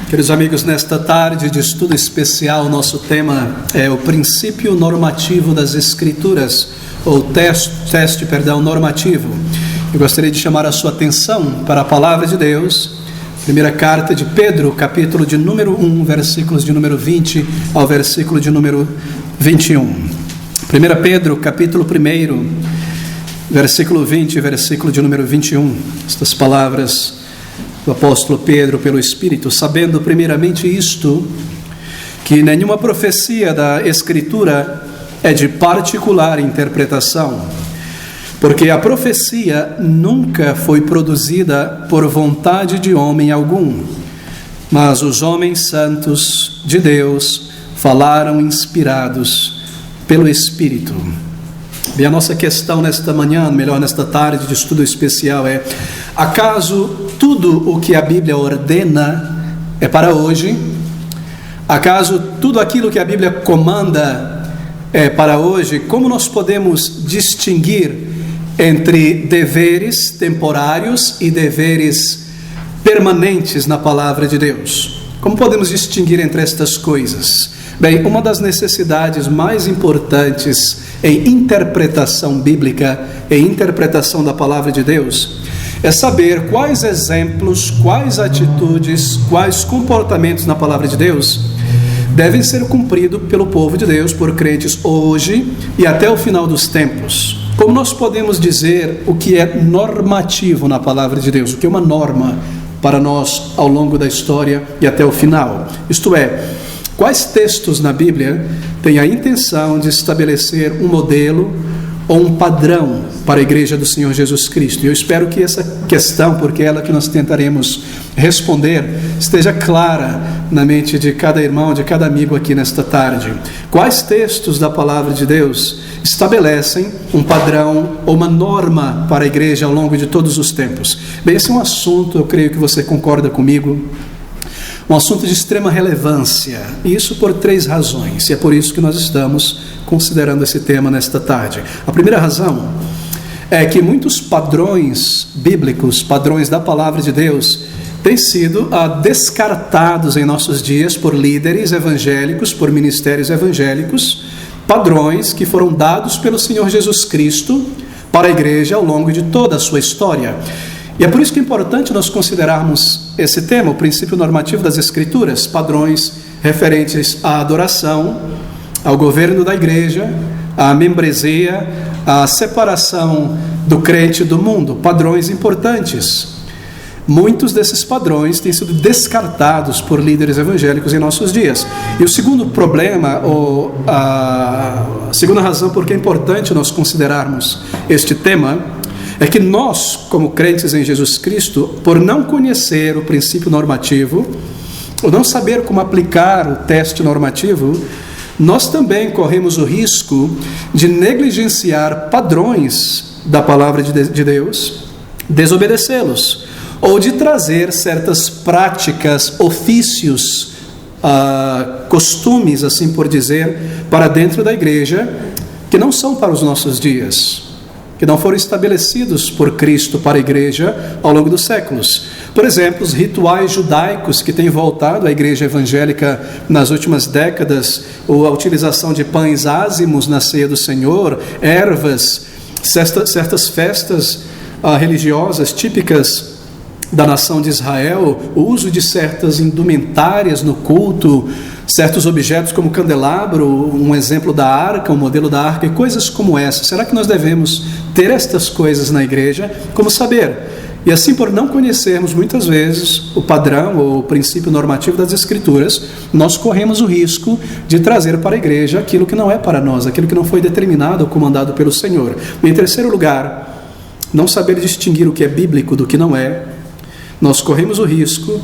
Queridos amigos, nesta tarde de estudo especial, nosso tema é o princípio normativo das Escrituras, ou teste normativo. Eu gostaria de chamar a sua atenção para a palavra de Deus, primeira carta de Pedro, capítulo de número 1, versículos de número 20 ao versículo de número 21. 1 Pedro, capítulo 1, versículo 20, versículo de número 21. Estas palavras do apóstolo Pedro pelo Espírito: sabendo primeiramente isto, que nenhuma profecia da Escritura é de particular interpretação, porque a profecia nunca foi produzida por vontade de homem algum, mas os homens santos de Deus falaram inspirados pelo Espírito. Bem, a nossa questão nesta manhã, melhor nesta tarde de estudo especial é: acaso tudo o que a Bíblia ordena é para hoje? Acaso tudo aquilo que a Bíblia comanda é para hoje? Como nós podemos distinguir entre deveres temporários e deveres permanentes na palavra de Deus? Como podemos distinguir entre estas coisas? Bem, uma das necessidades mais importantes em interpretação bíblica, em interpretação da palavra de Deus, é saber quais exemplos, quais atitudes, quais comportamentos na palavra de Deus devem ser cumpridos pelo povo de Deus, por crentes hoje e até o final dos tempos. Como nós podemos dizer o que é normativo na palavra de Deus, o que é uma norma para nós ao longo da história e até o final? Isto é, quais textos na Bíblia têm a intenção de estabelecer um modelo ou um padrão para a igreja do Senhor Jesus Cristo? E eu espero que essa questão, porque é ela que nós tentaremos responder, esteja clara na mente de cada irmão, de cada amigo aqui nesta tarde. Quais textos da palavra de Deus estabelecem um padrão ou uma norma para a igreja ao longo de todos os tempos? Bem, esse é um assunto, eu creio que você concorda comigo, um assunto de extrema relevância, e isso por 3 razões, e é por isso que nós estamos considerando esse tema nesta tarde. A primeira razão é que muitos padrões bíblicos, padrões da palavra de Deus, têm sido descartados em nossos dias por líderes evangélicos, por ministérios evangélicos, padrões que foram dados pelo Senhor Jesus Cristo para a igreja ao longo de toda a sua história. E é por isso que é importante nós considerarmos esse tema, o princípio normativo das Escrituras, padrões referentes à adoração, ao governo da igreja, à membresia, à separação do crente do mundo, padrões importantes. Muitos desses padrões têm sido descartados por líderes evangélicos em nossos dias. E o segundo problema, ou a segunda razão por que é importante nós considerarmos este tema, é que nós, como crentes em Jesus Cristo, por não conhecer o princípio normativo, ou não saber como aplicar o teste normativo, nós também corremos o risco de negligenciar padrões da palavra de Deus, desobedecê-los, ou de trazer certas práticas, ofícios, costumes, assim por dizer, para dentro da igreja, que não são para os nossos dias, que não foram estabelecidos por Cristo para a igreja ao longo dos séculos. Por exemplo, os rituais judaicos que têm voltado à igreja evangélica nas últimas décadas, ou a utilização de pães ázimos na ceia do Senhor, ervas, certas festas religiosas típicas da nação de Israel, o uso de certas indumentárias no culto, certos objetos como candelabro, um exemplo da arca, um modelo da arca, e coisas como essa. Será que nós devemos ter estas coisas na igreja? Como saber? E assim, por não conhecermos muitas vezes o padrão ou o princípio normativo das Escrituras, nós corremos o risco de trazer para a igreja aquilo que não é para nós, aquilo que não foi determinado ou comandado pelo Senhor. E em terceiro lugar, não saber distinguir o que é bíblico do que não é, nós corremos o risco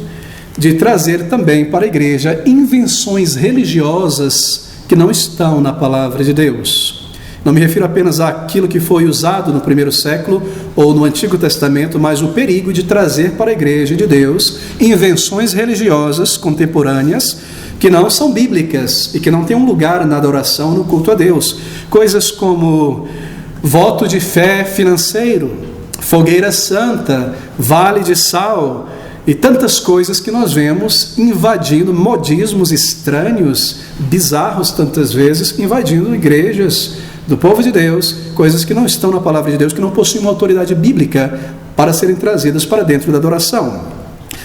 de trazer também para a igreja invenções religiosas que não estão na palavra de Deus. Não me refiro apenas àquilo que foi usado no primeiro século ou no Antigo Testamento, mas o perigo de trazer para a igreja de Deus invenções religiosas contemporâneas que não são bíblicas e que não têm um lugar na adoração, no culto a Deus. Coisas como voto de fé financeiro, fogueira santa, vale de sal, e tantas coisas que nós vemos invadindo, modismos estranhos, bizarros tantas vezes, invadindo igrejas do povo de Deus, coisas que não estão na palavra de Deus, que não possuem uma autoridade bíblica para serem trazidas para dentro da adoração.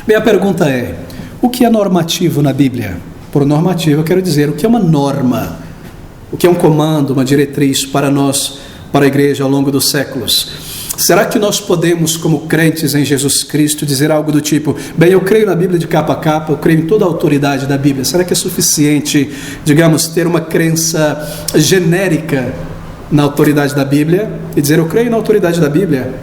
Bem, a pergunta é: o que é normativo na Bíblia? Por normativo eu quero dizer o que é uma norma, o que é um comando, uma diretriz para nós, para a igreja ao longo dos séculos. Será que nós podemos, como crentes em Jesus Cristo, dizer algo do tipo: bem, eu creio na Bíblia de capa a capa, eu creio em toda a autoridade da Bíblia? Será que é suficiente, digamos, ter uma crença genérica na autoridade da Bíblia e dizer eu creio na autoridade da Bíblia,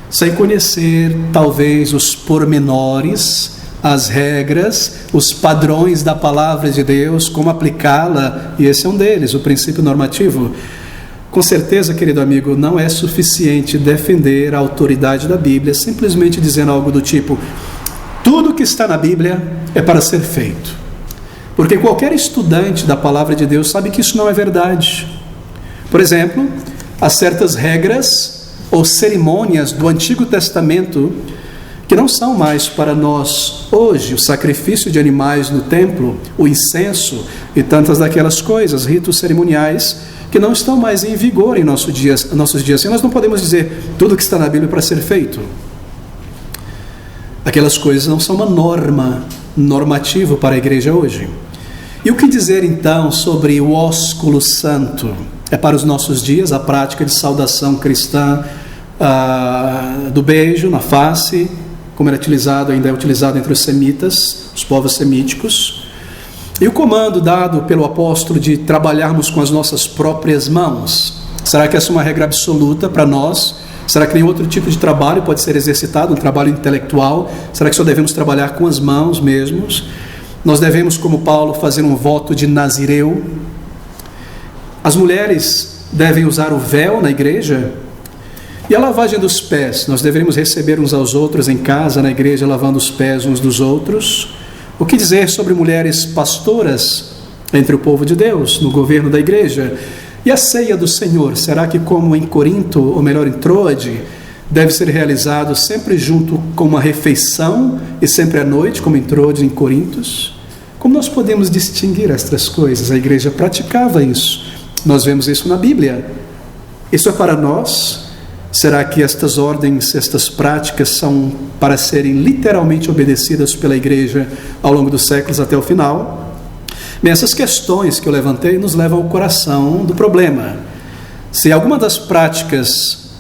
sem conhecer talvez os pormenores, as regras, os padrões da palavra de Deus, como aplicá-la? E esse é um deles, o princípio normativo. Com certeza, querido amigo, não é suficiente defender a autoridade da Bíblia simplesmente dizendo algo do tipo: tudo que está na Bíblia é para ser feito. Porque qualquer estudante da palavra de Deus sabe que isso não é verdade. Por exemplo, há certas regras ou cerimônias do Antigo Testamento que não são mais para nós hoje. O sacrifício de animais no templo, o incenso e tantas daquelas coisas, ritos cerimoniais, que não estão mais em vigor em nossos dias. E nós não podemos dizer tudo que está na Bíblia para ser feito. Aquelas coisas não são uma norma, normativo para a igreja hoje. E o que dizer então sobre o ósculo santo? É para os nossos dias a prática de saudação cristã do beijo na face, como era utilizado, ainda é utilizado entre os semitas, os povos semíticos. E o comando dado pelo apóstolo de trabalharmos com as nossas próprias mãos, será que essa é uma regra absoluta para nós? Será que nenhum outro tipo de trabalho pode ser exercitado, um trabalho intelectual? Será que só devemos trabalhar com as mãos mesmos? Nós devemos, como Paulo, fazer um voto de nazireu? As mulheres devem usar o véu na igreja? E a lavagem dos pés? Nós deveríamos receber uns aos outros em casa, na igreja, lavando os pés uns dos outros? O que dizer sobre mulheres pastoras entre o povo de Deus, no governo da igreja? E a ceia do Senhor, será que, como em Corinto, ou melhor em Troade, deve ser realizado sempre junto com uma refeição e sempre à noite, como em Troade, em Corintos? Como nós podemos distinguir estas coisas? A igreja praticava isso. Nós vemos isso na Bíblia. Isso é para nós? Será que estas ordens, estas práticas são para serem literalmente obedecidas pela igreja ao longo dos séculos até o final? Bem, essas questões que eu levantei nos levam ao coração do problema. Se alguma das práticas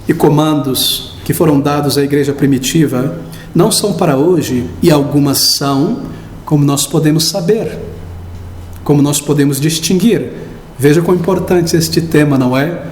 e comandos que foram dados à igreja primitiva não são para hoje, e algumas são, como nós podemos saber? Como nós podemos distinguir? Veja quão importante este tema, não é?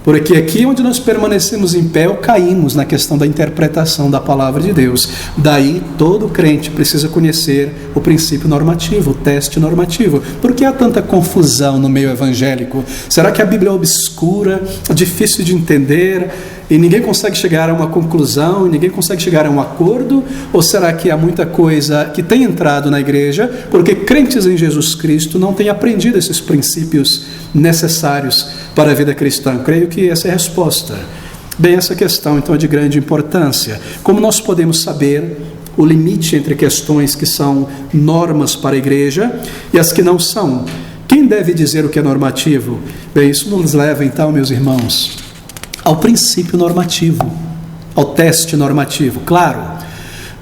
Porque aqui onde nós permanecemos em pé, ou caímos na questão da interpretação da palavra de Deus. Daí todo crente precisa conhecer o princípio normativo, o teste normativo. Por que há tanta confusão no meio evangélico? Será que a Bíblia é obscura, difícil de entender, e ninguém consegue chegar a uma conclusão, e ninguém consegue chegar a um acordo? Ou será que há muita coisa que tem entrado na igreja porque crentes em Jesus Cristo não têm aprendido esses princípios necessários para a vida cristã? Creio que essa é a resposta. Bem, essa questão então é de grande importância. Como nós podemos saber o limite entre questões que são normas para a igreja e as que não são? Quem deve dizer o que é normativo? Bem, isso nos leva então, meus irmãos, ao princípio normativo, ao teste normativo. Claro,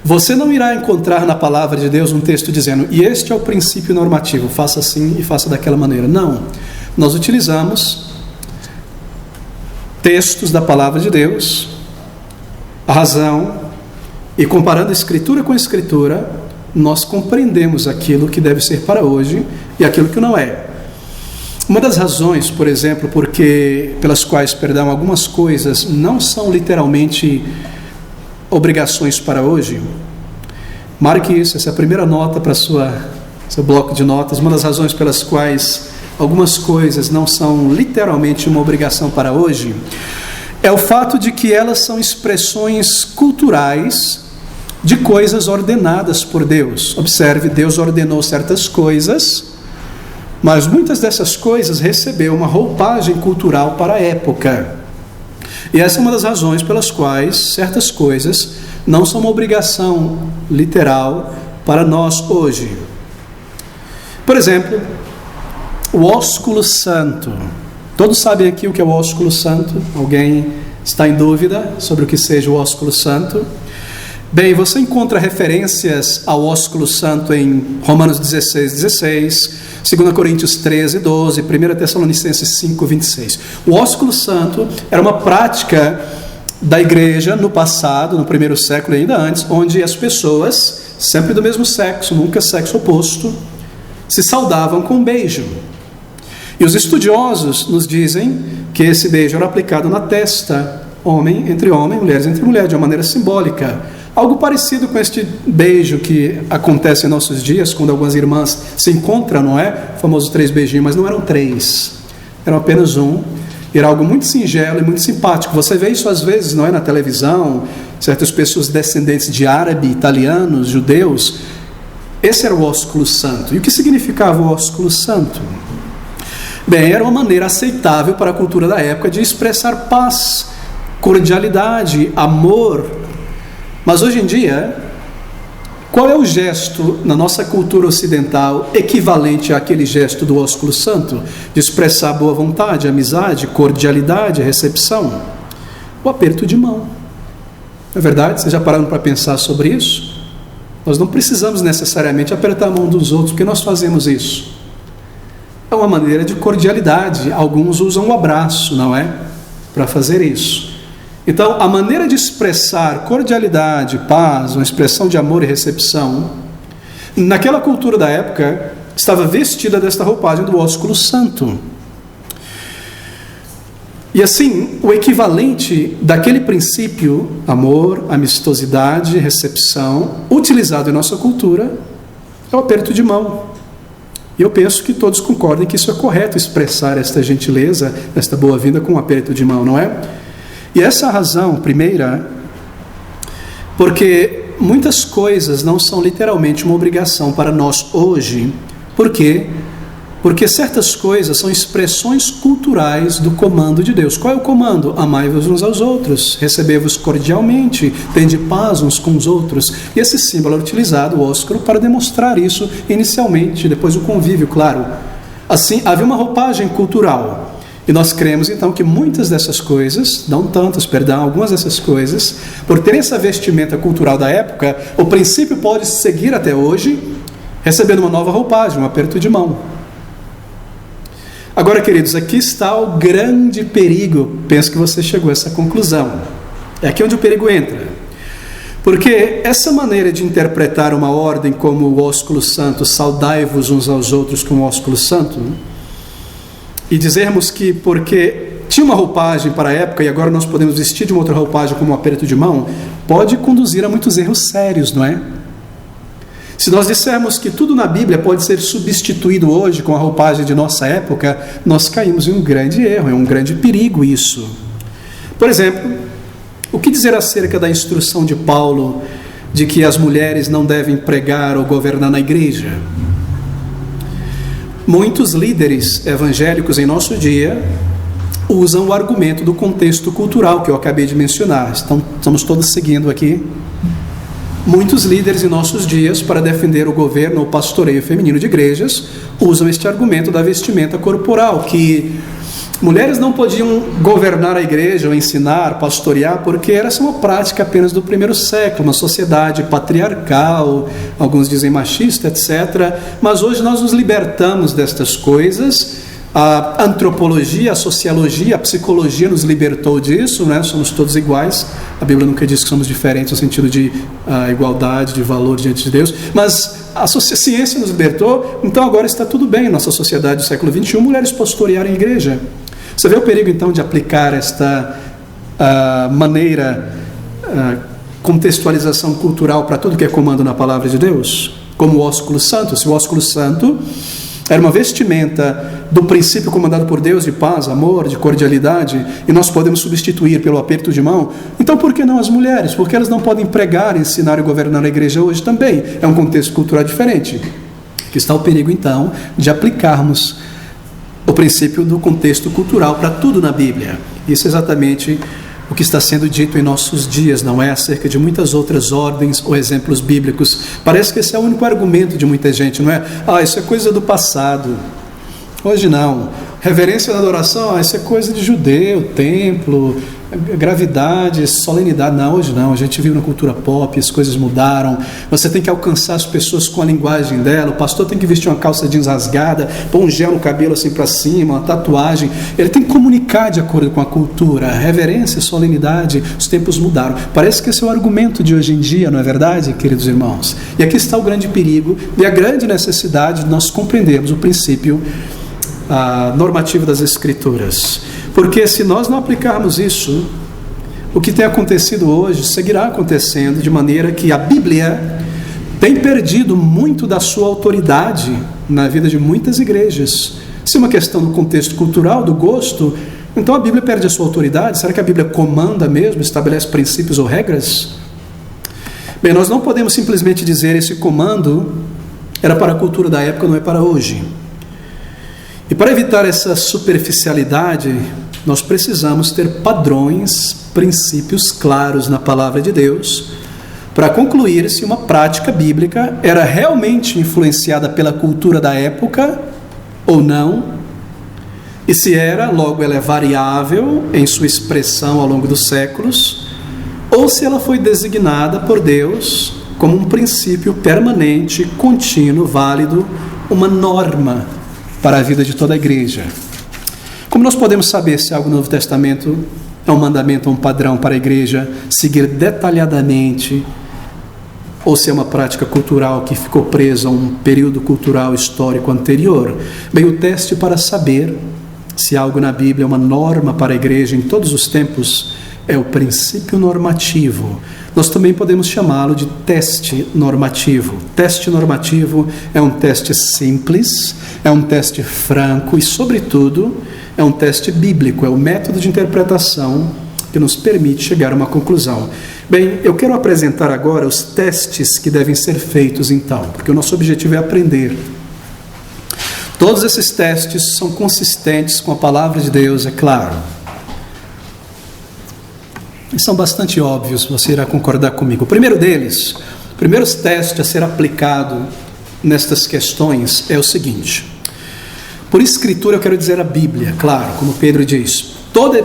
você não irá encontrar na palavra de Deus um texto dizendo: e este é o princípio normativo, faça assim e faça daquela maneira. Não, nós utilizamos textos da palavra de Deus, a razão, e comparando escritura com escritura, nós compreendemos aquilo que deve ser para hoje e aquilo que não é. Uma das razões, por exemplo, pelas quais, algumas coisas não são literalmente obrigações para hoje, marque isso, essa é a primeira nota para seu bloco de notas. Uma das razões pelas quais algumas coisas não são literalmente uma obrigação para hoje é o fato de que elas são expressões culturais de coisas ordenadas por Deus. Observe, Deus ordenou certas coisas, mas muitas dessas coisas recebeu uma roupagem cultural para a época. E essa é uma das razões pelas quais certas coisas não são uma obrigação literal para nós hoje. Por exemplo, o ósculo santo. Todos sabem aqui o que é o ósculo santo? Alguém está em dúvida sobre o que seja o ósculo santo? Bem, você encontra referências ao ósculo santo em Romanos 16:16, 2 Coríntios 13:12, 1 Tessalonicenses 5:26. O ósculo santo era uma prática da igreja no passado, no primeiro século e ainda antes, onde as pessoas, sempre do mesmo sexo, nunca sexo oposto, se saudavam com um beijo. E os estudiosos nos dizem que esse beijo era aplicado na testa, homem entre homem, mulheres entre mulheres, de uma maneira simbólica. Algo parecido com este beijo que acontece em nossos dias, quando algumas irmãs se encontram, não é? O famoso 3 beijinhos, mas não eram 3, eram apenas um. Era algo muito singelo e muito simpático. Você vê isso às vezes, não é, na televisão, certas pessoas descendentes de árabe, italianos, judeus. Esse era o ósculo santo. E o que significava o ósculo santo? Bem, era uma maneira aceitável para a cultura da época de expressar paz, cordialidade, amor. Mas hoje em dia, qual é o gesto na nossa cultura ocidental equivalente àquele gesto do ósculo santo? De expressar boa vontade, amizade, cordialidade, recepção? O aperto de mão. Não é verdade? Vocês já pararam para pensar sobre isso? Nós não precisamos necessariamente apertar a mão dos outros, porque nós fazemos isso. É uma maneira de cordialidade. Alguns usam o abraço, não é? Para fazer isso. Então, a maneira de expressar cordialidade, paz, uma expressão de amor e recepção, naquela cultura da época, estava vestida desta roupagem do ósculo santo. E assim, o equivalente daquele princípio, amor, amistosidade, recepção, utilizado em nossa cultura, é o aperto de mão. E eu penso que todos concordem que isso é correto, expressar esta gentileza, esta boa-vinda com um aperto de mão, não é? E essa é a razão, primeira, porque muitas coisas não são literalmente uma obrigação para nós hoje. Por quê? Porque certas coisas são expressões culturais do comando de Deus. Qual é o comando? Amai-vos uns aos outros, recebei-vos cordialmente, tende paz uns com os outros. E esse símbolo é utilizado, o ósculo, para demonstrar isso inicialmente, depois o convívio, claro. Assim, havia uma roupagem cultural. E nós cremos então que muitas dessas coisas, não tantas, perdão, algumas dessas coisas, por terem essa vestimenta cultural da época, o princípio pode seguir até hoje, recebendo uma nova roupagem, um aperto de mão. Agora, queridos, aqui está o grande perigo. Penso que você chegou a essa conclusão. É aqui onde o perigo entra. Porque essa maneira de interpretar uma ordem como o ósculo santo, saudai-vos uns aos outros com o ósculo santo, e dizermos que porque tinha uma roupagem para a época e agora nós podemos vestir de uma outra roupagem como um aperto de mão, pode conduzir a muitos erros sérios, não é? Se nós dissermos que tudo na Bíblia pode ser substituído hoje com a roupagem de nossa época, nós caímos em um grande erro, é um grande perigo isso. Por exemplo, o que dizer acerca da instrução de Paulo de que as mulheres não devem pregar ou governar na igreja? Muitos líderes evangélicos em nosso dia usam o argumento do contexto cultural que eu acabei de mencionar. Estamos todos seguindo aqui. Muitos líderes em nossos dias, para defender o governo ou pastoreio feminino de igrejas, usam este argumento da vestimenta corporal, que mulheres não podiam governar a igreja ou ensinar, pastorear, porque era uma prática apenas do primeiro século, uma sociedade patriarcal, alguns dizem machista, etc. Mas hoje nós nos libertamos destas coisas. A antropologia, a sociologia, a psicologia nos libertou disso, né? Somos todos iguais. A Bíblia nunca diz que somos diferentes no sentido de igualdade, de valor diante de Deus, mas a ciência nos libertou, então agora está tudo bem. Nossa sociedade do século XXI, mulheres pastorearem a igreja. Você vê o perigo então de aplicar esta contextualização cultural para tudo que é comando na palavra de Deus? Como o ósculo santo. Se o ósculo santo era uma vestimenta do princípio comandado por Deus de paz, amor, de cordialidade, e nós podemos substituir pelo aperto de mão, então por que não as mulheres? Porque elas não podem pregar, ensinar e governar a igreja hoje também? É um contexto cultural diferente. Que está o perigo então de aplicarmos o princípio do contexto cultural para tudo na Bíblia. Isso é exatamente o que está sendo dito em nossos dias, não é acerca de muitas outras ordens ou exemplos bíblicos. Parece que esse é o único argumento de muita gente, não é? Isso é coisa do passado. Hoje não. Reverência na adoração, isso é coisa de judeu, templo, gravidade, solenidade. Não, hoje não. A gente vive na cultura pop, as coisas mudaram. Você tem que alcançar as pessoas com a linguagem dela. O pastor tem que vestir uma calça jeans rasgada, pôr um gel no cabelo assim para cima, uma tatuagem. Ele tem que comunicar de acordo com a cultura. Reverência, solenidade, os tempos mudaram. Parece que esse é o argumento de hoje em dia, não é verdade, queridos irmãos? E aqui está o grande perigo e a grande necessidade de nós compreendermos o princípio normativo das Escrituras. Porque se nós não aplicarmos isso, o que tem acontecido hoje seguirá acontecendo, de maneira que a Bíblia tem perdido muito da sua autoridade na vida de muitas igrejas. Se é uma questão do contexto cultural, do gosto, então a Bíblia perde a sua autoridade. Será que a Bíblia comanda mesmo, estabelece princípios ou regras? Bem, nós não podemos simplesmente dizer esse comando era para a cultura da época, não é para hoje. E para evitar essa superficialidade, nós precisamos ter padrões, princípios claros na palavra de Deus, para concluir se uma prática bíblica era realmente influenciada pela cultura da época ou não, e se era, logo ela é variável em sua expressão ao longo dos séculos, ou se ela foi designada por Deus como um princípio permanente, contínuo, válido, uma norma para a vida de toda a igreja. Como nós podemos saber se algo no Novo Testamento é um mandamento ou um padrão para a igreja seguir detalhadamente, ou se é uma prática cultural que ficou presa a um período cultural histórico anterior? Bem, o teste para saber se algo na Bíblia é uma norma para a igreja em todos os tempos é o princípio normativo. Nós também podemos chamá-lo de teste normativo. Teste normativo é um teste simples, é um teste franco e, sobretudo, é um teste bíblico, é o método de interpretação que nos permite chegar a uma conclusão. Bem, eu quero apresentar agora os testes que devem ser feitos então, porque o nosso objetivo é aprender. Todos esses testes são consistentes com a palavra de Deus, é claro. E são bastante óbvios, você irá concordar comigo. O primeiro deles, o primeiro teste a ser aplicado nestas questões é o seguinte. Por escritura eu quero dizer a Bíblia, claro, como Pedro diz.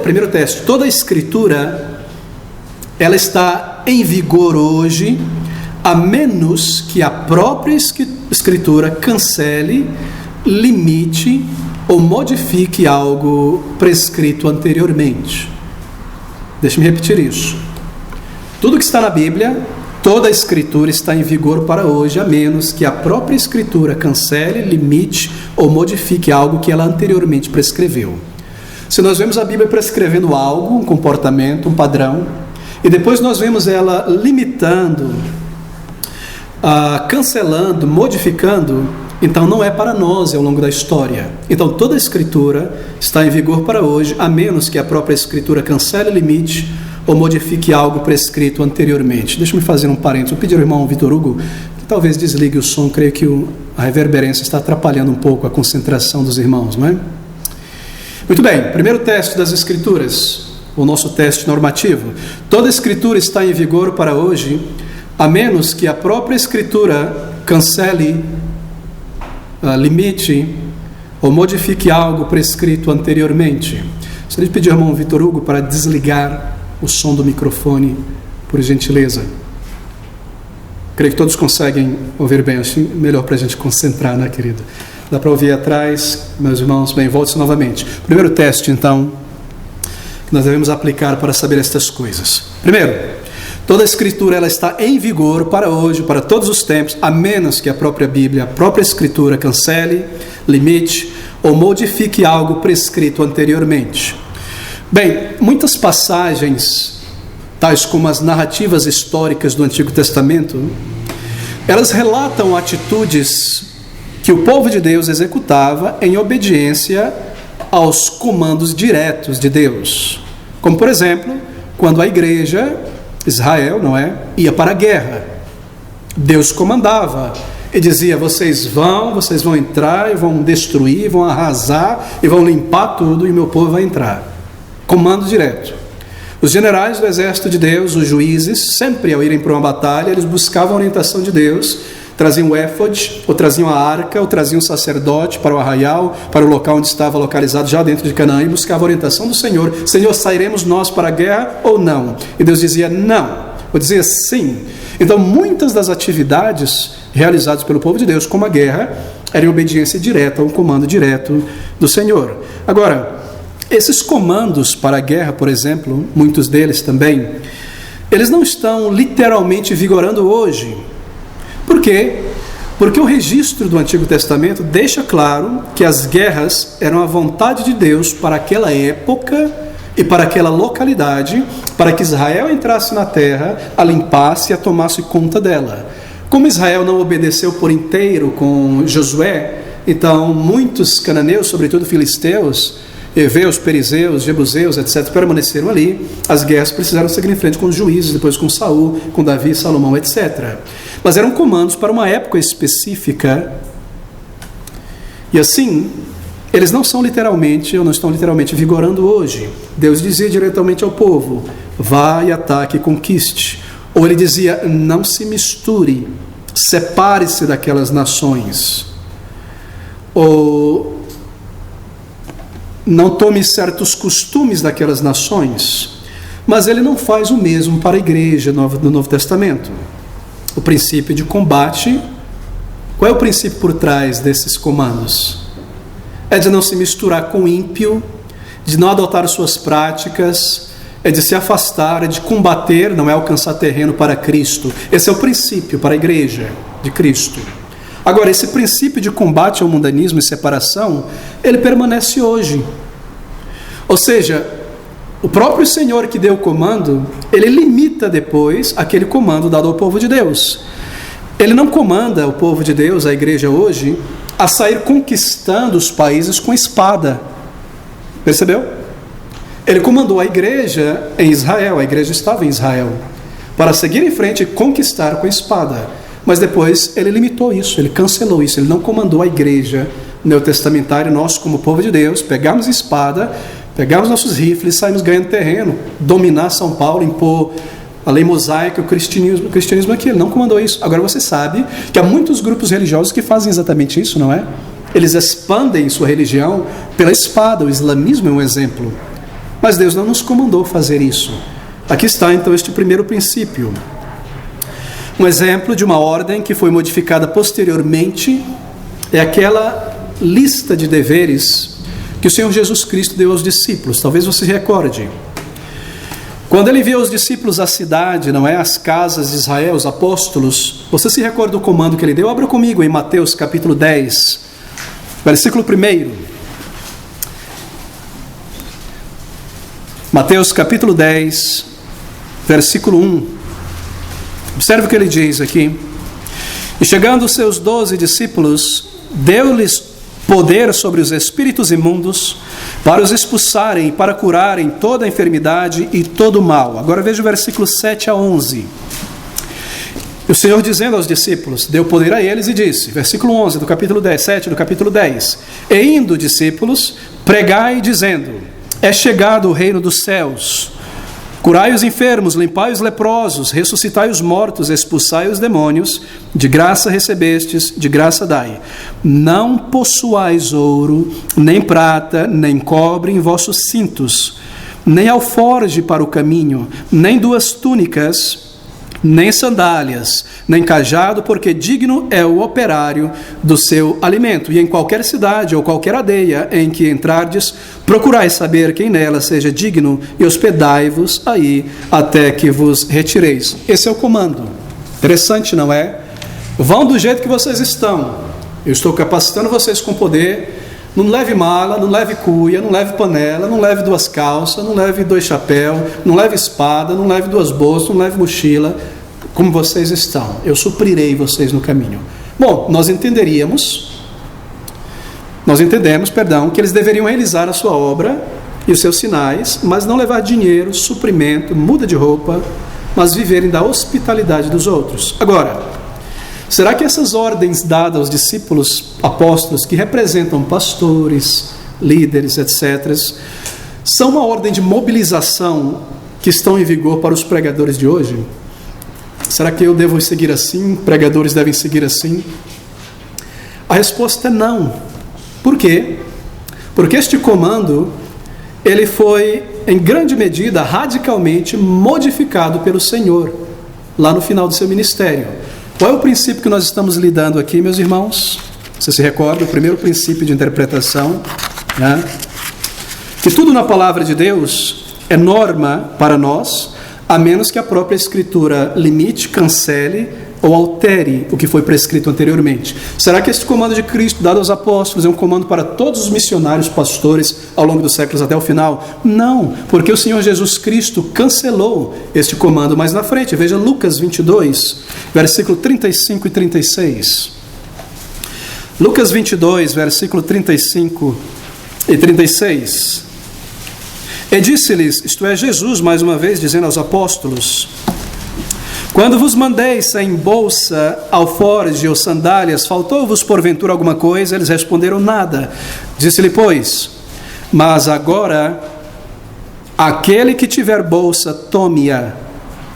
Primeiro teste, toda a escritura, ela está em vigor hoje, a menos que a própria escritura cancele, limite ou modifique algo prescrito anteriormente. Deixe-me repetir isso. Tudo que está na Bíblia, toda a Escritura está em vigor para hoje, a menos que a própria Escritura cancele, limite ou modifique algo que ela anteriormente prescreveu. Se nós vemos a Bíblia prescrevendo algo, um comportamento, um padrão, e depois nós vemos ela limitando, cancelando, modificando, então não é para nós ao longo da história. Então toda a Escritura está em vigor para hoje, a menos que a própria Escritura cancele, limite ou modifique algo prescrito anteriormente. Deixa-me fazer um parênteses. Eu pedi ao irmão Vitor Hugo que talvez desligue o som. Creio que a reverberância está atrapalhando um pouco a concentração dos irmãos, não é? Muito bem, primeiro teste das Escrituras, o nosso teste normativo. Toda a Escritura está em vigor para hoje, a menos que a própria Escritura cancele, limite ou modifique algo prescrito anteriormente. Gostaria de pedir ao irmão Vitor Hugo para desligar o som do microfone, por gentileza. Creio que todos conseguem ouvir bem, acho melhor para a gente concentrar, né, querido? Dá para ouvir atrás, meus irmãos? Bem, volte novamente. Primeiro teste, então, que nós devemos aplicar para saber estas coisas. Primeiro, toda a Escritura ela está em vigor para hoje, para todos os tempos, a menos que a própria Bíblia, a própria Escritura cancele, limite ou modifique algo prescrito anteriormente. Bem, muitas passagens, tais como as narrativas históricas do Antigo Testamento, elas relatam atitudes que o povo de Deus executava em obediência aos comandos diretos de Deus. Como, por exemplo, quando a igreja, Israel, não é, ia para a guerra. Deus comandava e dizia, vocês vão entrar e vão destruir, vão arrasar e vão limpar tudo e meu povo vai entrar. Comando direto. Os generais do exército de Deus, os juízes, sempre ao irem para uma batalha, eles buscavam a orientação de Deus, traziam o éfode, ou traziam a arca, ou traziam o sacerdote para o arraial, para o local onde estava localizado já dentro de Canaã, e buscavam a orientação do Senhor. Senhor, sairemos nós para a guerra ou não? E Deus dizia não, ou dizia sim. Então muitas das atividades realizadas pelo povo de Deus, como a guerra, eram em obediência direta, a um comando direto do Senhor. Agora, esses comandos para a guerra, por exemplo, muitos deles também, eles não estão literalmente vigorando hoje. Por quê? Porque o registro do Antigo Testamento deixa claro que as guerras eram a vontade de Deus para aquela época e para aquela localidade, para que Israel entrasse na terra, a limpasse e a tomasse conta dela. Como Israel não obedeceu por inteiro com Josué, então muitos cananeus, sobretudo filisteus, heveus, perizeus, jebuseus, etc., permaneceram ali. As guerras precisaram seguir em frente com os juízes, depois com Saul, com Davi, Salomão, etc. Mas eram comandos para uma época específica. E assim, eles não são literalmente, ou não estão literalmente vigorando hoje. Deus dizia diretamente ao povo: vá e ataque e conquiste. Ou ele dizia: não se misture, separe-se daquelas nações. Ou não tome certos costumes daquelas nações. Mas ele não faz o mesmo para a igreja do Novo Testamento. O princípio de combate, qual é o princípio por trás desses comandos? É de não se misturar com o ímpio, de não adotar suas práticas, é de se afastar, é de combater, não é alcançar terreno para Cristo. Esse é o princípio para a igreja de Cristo. Agora, esse princípio de combate ao mundanismo e separação, ele permanece hoje. Ou seja, o próprio Senhor que deu o comando, ele limita depois aquele comando dado ao povo de Deus. Ele não comanda o povo de Deus, a igreja hoje, a sair conquistando os países com espada. Percebeu? Ele comandou a igreja em Israel, a igreja estava em Israel, para seguir em frente e conquistar com espada. Mas depois ele limitou isso, ele cancelou isso, ele não comandou a igreja neotestamentária, nós como povo de Deus, pegarmos espada, pegarmos nossos rifles, saímos ganhando terreno, dominar São Paulo, impor a lei mosaica, o cristianismo aqui. Ele não comandou isso. Agora você sabe que há muitos grupos religiosos que fazem exatamente isso, não é? Eles expandem sua religião pela espada, o islamismo é um exemplo. Mas Deus não nos comandou fazer isso. Aqui está então este primeiro princípio. Um exemplo de uma ordem que foi modificada posteriormente é aquela lista de deveres que o Senhor Jesus Cristo deu aos discípulos. Talvez você recorde. Quando ele enviou os discípulos à cidade, não é, às casas de Israel, os apóstolos, você se recorda do comando que ele deu? Abra comigo em Mateus capítulo 10, versículo 1. Mateus capítulo 10, versículo 1. Observe o que ele diz aqui. E chegando os seus 12 discípulos, deu-lhes poder sobre os espíritos imundos, para os expulsarem e para curarem toda a enfermidade e todo o mal. Agora veja o versículo 7 a 11. O Senhor dizendo aos discípulos, deu poder a eles e disse, versículo 11 do capítulo 10, 7 do capítulo 10. E indo, discípulos, pregai dizendo, é chegado o reino dos céus. Curai os enfermos, limpai os leprosos, ressuscitai os mortos, expulsai os demônios, de graça recebestes, de graça dai. Não possuais ouro, nem prata, nem cobre em vossos cintos, nem alforge para o caminho, nem 2 túnicas, nem sandálias, nem cajado, porque digno é o operário do seu alimento. E em qualquer cidade ou qualquer aldeia em que entrardes, procurai saber quem nela seja digno e hospedai-vos aí até que vos retireis. Esse é o comando. Interessante, não é? Vão do jeito que vocês estão. Eu estou capacitando vocês com poder. Não leve mala, não leve cuia, não leve panela, não leve 2 calças, não leve 2 chapéus, não leve espada, não leve 2 bolsas, não leve mochila, como vocês estão. Eu suprirei vocês no caminho. Bom, nós entendemos, que eles deveriam realizar a sua obra e os seus sinais, mas não levar dinheiro, suprimento, muda de roupa, mas viverem da hospitalidade dos outros. Agora, será que essas ordens dadas aos discípulos apóstolos, que representam pastores, líderes, etc., são uma ordem de mobilização que estão em vigor para os pregadores de hoje? Será que eu devo seguir assim? Pregadores devem seguir assim? A resposta é não. Por quê? Porque este comando, ele foi, em grande medida, radicalmente modificado pelo Senhor, lá no final do seu ministério. Qual é o princípio que nós estamos lidando aqui, meus irmãos? Você se recorda? O primeiro princípio de interpretação, né? Que tudo na palavra de Deus é norma para nós, a menos que a própria Escritura limite, cancele ou altere o que foi prescrito anteriormente. Será que este comando de Cristo dado aos apóstolos é um comando para todos os missionários, pastores, ao longo dos séculos até o final? Não, porque o Senhor Jesus Cristo cancelou este comando mais na frente. Veja Lucas 22, versículo 35 e 36. Lucas 22, versículo 35 e 36. E disse-lhes, isto é, Jesus, mais uma vez, dizendo aos apóstolos: quando vos mandei sem bolsa, alforje ou sandálias, faltou-vos porventura alguma coisa? Eles responderam, nada. Disse-lhe, pois, mas agora, aquele que tiver bolsa, tome-a,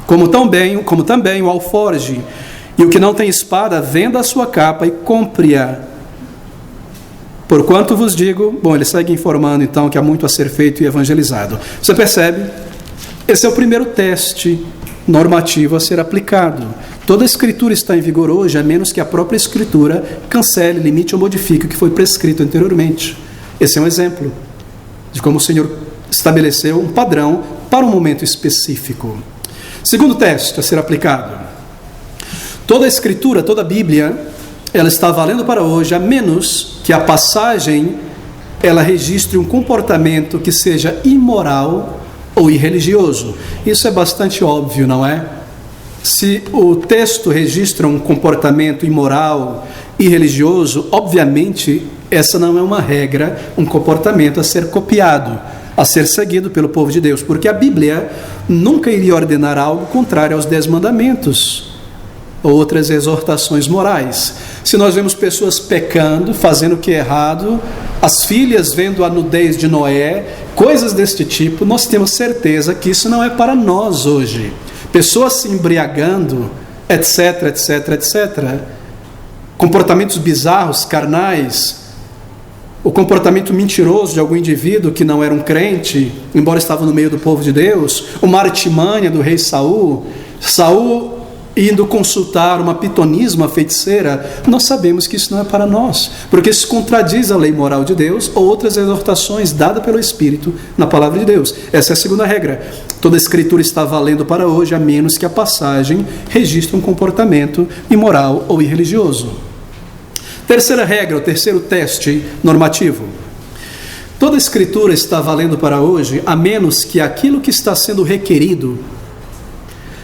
como também o alforje, e o que não tem espada, venda a sua capa e compre-a. Porquanto vos digo, bom, ele segue informando então que há muito a ser feito e evangelizado. Você percebe? Esse é o primeiro teste normativo a ser aplicado. Toda a Escritura está em vigor hoje, a menos que a própria Escritura cancele, limite ou modifique o que foi prescrito anteriormente. Esse é um exemplo de como o Senhor estabeleceu um padrão para um momento específico. Segundo teste a ser aplicado. Toda a Escritura, toda a Bíblia, ela está valendo para hoje, a menos que a passagem ela registre um comportamento que seja imoral ou irreligioso. Isso é bastante óbvio, não é? Se o texto registra um comportamento imoral, irreligioso, obviamente essa não é uma regra, um comportamento a ser copiado, a ser seguido pelo povo de Deus, porque a Bíblia nunca iria ordenar algo contrário aos 10 mandamentos ou outras exortações morais. Se nós vemos pessoas pecando, fazendo o que é errado, as filhas vendo a nudez de Noé, coisas deste tipo, nós temos certeza que isso não é para nós hoje. Pessoas se embriagando, etc, etc, etc. Comportamentos bizarros, carnais, o comportamento mentiroso de algum indivíduo que não era um crente, embora estava no meio do povo de Deus, uma artimanha do rei Saul, indo consultar uma pitonisa, uma feiticeira, nós sabemos que isso não é para nós, porque isso contradiz a lei moral de Deus ou outras exortações dadas pelo Espírito na palavra de Deus. Essa é a segunda regra. Toda a Escritura está valendo para hoje, a menos que a passagem registre um comportamento imoral ou irreligioso. Terceira regra, o terceiro teste normativo. Toda a Escritura está valendo para hoje, a menos que aquilo que está sendo requerido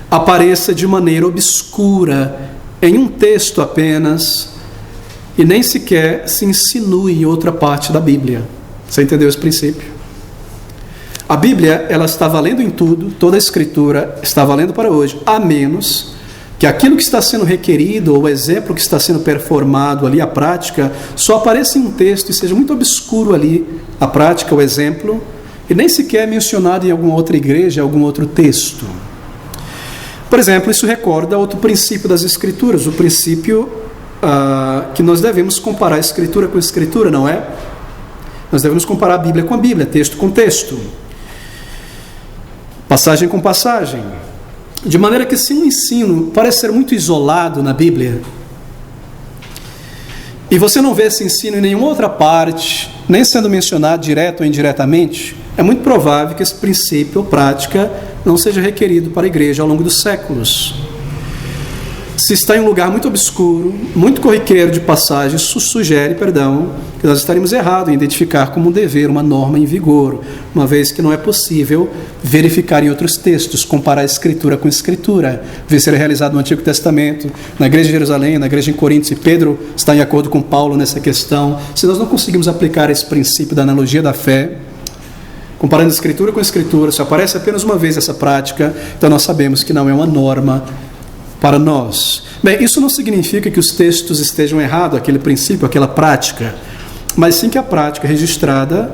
apareça de maneira obscura, em um texto apenas, e nem sequer se insinue em outra parte da Bíblia. Você entendeu esse princípio? A Bíblia, ela está valendo em tudo, toda a Escritura está valendo para hoje, a menos que aquilo que está sendo requerido, ou o exemplo que está sendo performado ali, a prática, só apareça em um texto e seja muito obscuro ali, a prática, o exemplo, e nem sequer mencionado em alguma outra igreja, em algum outro texto. Por exemplo, isso recorda outro princípio das Escrituras, o princípio que nós devemos comparar a Escritura com a Escritura, não é? Nós devemos comparar a Bíblia com a Bíblia, texto com texto, passagem com passagem, de maneira que se um ensino parece ser muito isolado na Bíblia, e você não vê esse ensino em nenhuma outra parte, nem sendo mencionado direto ou indiretamente, é muito provável que esse princípio ou prática não seja requerido para a igreja ao longo dos séculos. Se está em um lugar muito obscuro, muito corriqueiro de passagem, isso sugere, que nós estaríamos errados em identificar como um dever, uma norma em vigor, uma vez que não é possível verificar em outros textos, comparar a Escritura com a Escritura, ver se era realizado no Antigo Testamento, na igreja de Jerusalém, na igreja em Corinto, se Pedro está em acordo com Paulo nessa questão. Se nós não conseguimos aplicar esse princípio da analogia da fé, comparando a Escritura com a Escritura, se aparece apenas uma vez essa prática, então nós sabemos que não é uma norma para nós. Bem, isso não significa que os textos estejam errados, aquele princípio, aquela prática, mas sim que a prática registrada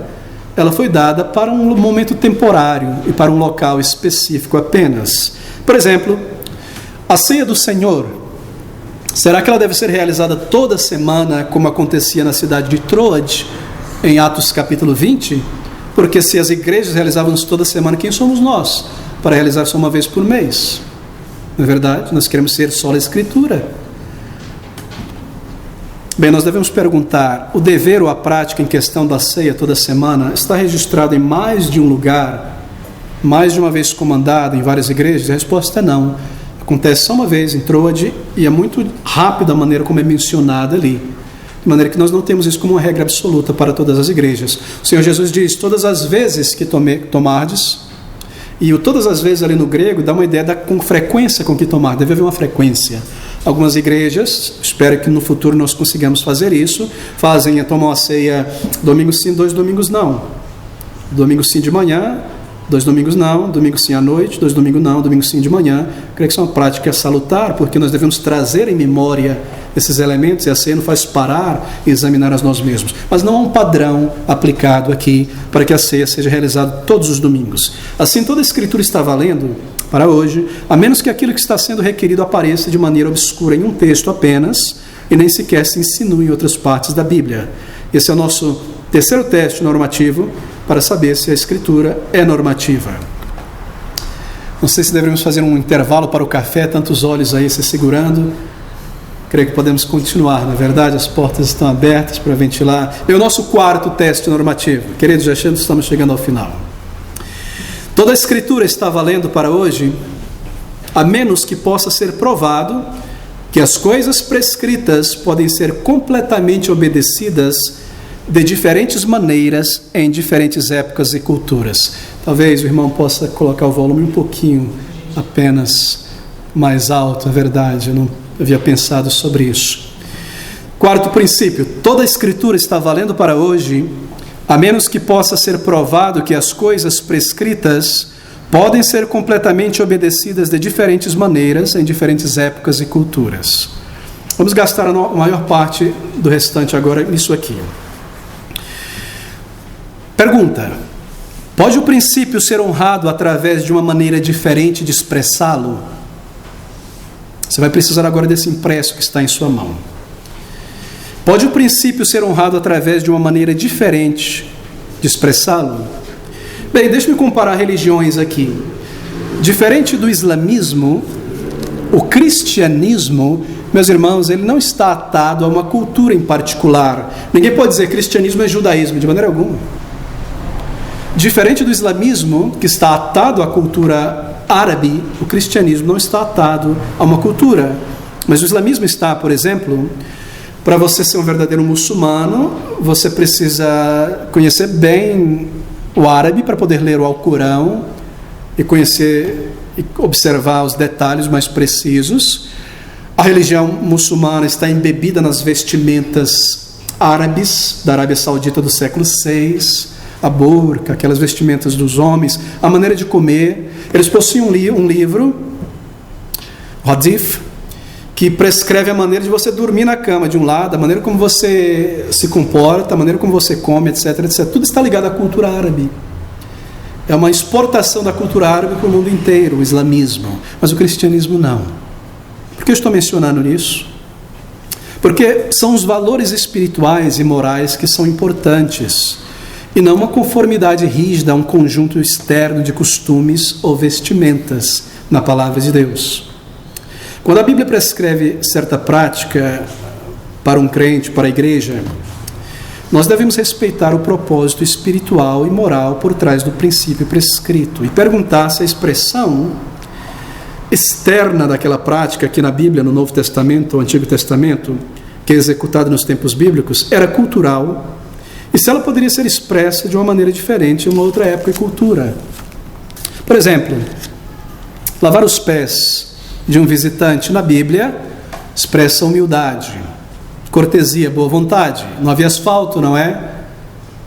ela foi dada para um momento temporário e para um local específico apenas. Por exemplo, a ceia do Senhor, será que ela deve ser realizada toda semana, como acontecia na cidade de Troade, em Atos capítulo 20? Porque se as igrejas realizavam isso toda semana, quem somos nós para realizar só uma vez por mês? Não é verdade? Nós queremos ser só a Escritura. Bem, nós devemos perguntar, o dever ou a prática em questão da ceia toda semana está registrado em mais de um lugar, mais de uma vez comandado em várias igrejas? A resposta é não. Acontece só uma vez em Troade e é muito rápida a maneira como é mencionada ali. De maneira que nós não temos isso como uma regra absoluta para todas as igrejas. O Senhor Jesus diz, todas as vezes que tomardes, e o todas as vezes ali no grego dá uma ideia com frequência com que tomar, deve haver uma frequência. Algumas igrejas, espero que no futuro nós consigamos fazer isso, tomam a ceia domingo sim, 2 domingos não. Domingo sim de manhã, 2 domingos não, domingo sim à noite, 2 domingos não, domingo sim de manhã. Creio que isso é uma prática salutar, porque nós devemos trazer em memória esses elementos, e a ceia nos faz parar e examinar a nós mesmos. Mas não há um padrão aplicado aqui para que a ceia seja realizada todos os domingos. Assim, toda a Escritura está valendo para hoje, a menos que aquilo que está sendo requerido apareça de maneira obscura em um texto apenas, e nem sequer se insinue em outras partes da Bíblia. Esse é o nosso terceiro teste normativo, para saber se a Escritura é normativa. Não sei se deveríamos fazer um intervalo para o café, tantos olhos aí se segurando. Creio que podemos continuar, na verdade, as portas estão abertas para ventilar. É o nosso quarto teste normativo. Queridos, já estamos chegando ao final. Toda a Escritura está valendo para hoje, a menos que possa ser provado que as coisas prescritas podem ser completamente obedecidas de diferentes maneiras, em diferentes épocas e culturas. Talvez o irmão possa colocar o volume um pouquinho apenas mais alto, é verdade, eu não havia pensado sobre isso. Quarto princípio, toda a Escritura está valendo para hoje, a menos que possa ser provado que as coisas prescritas podem ser completamente obedecidas de diferentes maneiras, em diferentes épocas e culturas. Vamos gastar a maior parte do restante agora nisso aqui. Pergunta: pode o princípio ser honrado através de uma maneira diferente de expressá-lo? Você vai precisar agora desse impresso que está em sua mão. Pode o princípio ser honrado através de uma maneira diferente de expressá-lo? Bem, deixe-me comparar religiões aqui. Diferente do islamismo, o cristianismo, meus irmãos, ele não está atado a uma cultura em particular. Ninguém pode dizer que cristianismo é judaísmo, de maneira alguma. Diferente do islamismo, que está atado à cultura árabe, o cristianismo não está atado a uma cultura. Mas o islamismo está, por exemplo, para você ser um verdadeiro muçulmano, você precisa conhecer bem o árabe para poder ler o Alcorão e conhecer e observar os detalhes mais precisos. A religião muçulmana está embebida nas vestimentas árabes da Arábia Saudita do século VI, a burca, aquelas vestimentas dos homens, a maneira de comer. Eles possuem um livro, Hadith, que prescreve a maneira de você dormir na cama de um lado, a maneira como você se comporta, a maneira como você come, etc, etc. Tudo está ligado à cultura árabe. É uma exportação da cultura árabe para o mundo inteiro, o islamismo. Mas o cristianismo não. Por que eu estou mencionando isso? Porque são os valores espirituais e morais que são importantes, e não uma conformidade rígida a um conjunto externo de costumes ou vestimentas na palavra de Deus. Quando a Bíblia prescreve certa prática para um crente, para a igreja, nós devemos respeitar o propósito espiritual e moral por trás do princípio prescrito e perguntar se a expressão externa daquela prática aqui na Bíblia, no Novo Testamento ou Antigo Testamento, que é executada nos tempos bíblicos, era cultural, e se ela poderia ser expressa de uma maneira diferente em uma outra época e cultura. Por exemplo, lavar os pés de um visitante na Bíblia expressa humildade, cortesia, boa vontade. Não havia asfalto, não é?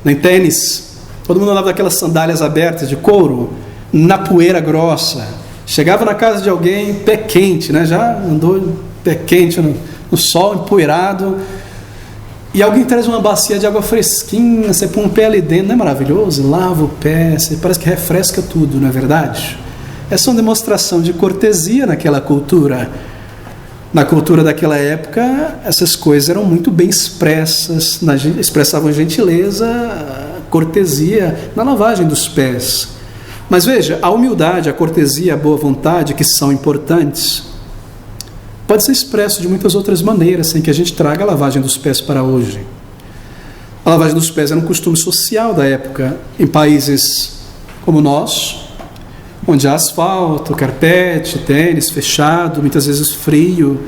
Nem tênis. Todo mundo andava daquelas sandálias abertas de couro, na poeira grossa. Chegava na casa de alguém, pé quente, né? Já andou pé quente no sol, empoeirado. e alguém traz uma bacia de água fresquinha, você põe um pé ali dentro, não é maravilhoso? Lava o pé, você parece que refresca tudo, não é verdade? Essa é uma demonstração de cortesia naquela cultura. Na cultura daquela época, essas coisas eram muito bem expressas, expressavam gentileza, cortesia na lavagem dos pés. Mas veja, a humildade, a cortesia, a boa vontade, que são importantes, pode ser expresso de muitas outras maneiras, sem que a gente traga a lavagem dos pés para hoje. A lavagem dos pés era um costume social da época, em países como o nosso, onde há asfalto, carpete, tênis fechado, muitas vezes frio,